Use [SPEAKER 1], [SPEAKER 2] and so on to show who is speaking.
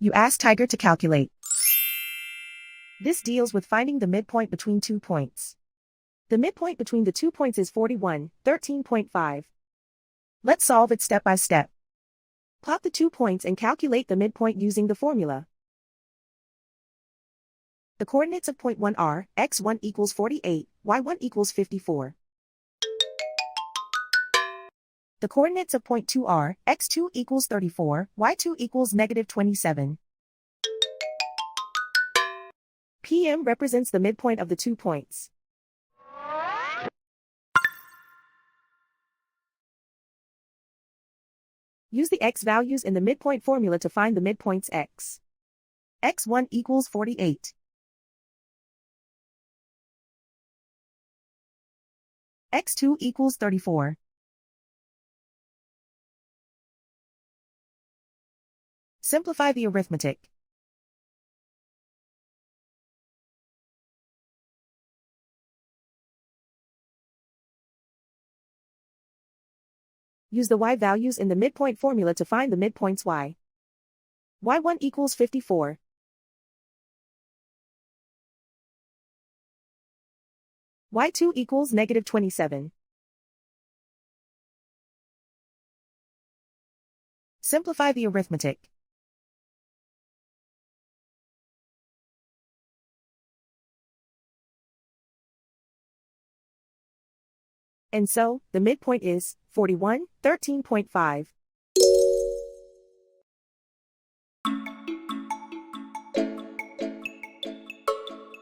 [SPEAKER 1] You ask Tiger to calculate. This deals with finding the midpoint between 2 points. The midpoint between the 2 points is 41, 13.5. Let's solve it step by step. Plot the 2 points and calculate the midpoint using the formula. The coordinates of point 1 are x1 equals 48, y1 equals 54. The coordinates of point 2 are x2 equals 34, y2 equals negative 27. PM represents the midpoint of the 2 points. Use the x values in the midpoint formula to find the midpoints x. x1 equals 48. x2 equals 34. Simplify the arithmetic. Use the y values in the midpoint formula to find the midpoints y. y1 equals 54. y2 equals negative 27. Simplify the arithmetic. And so, the midpoint is 41, 13.5.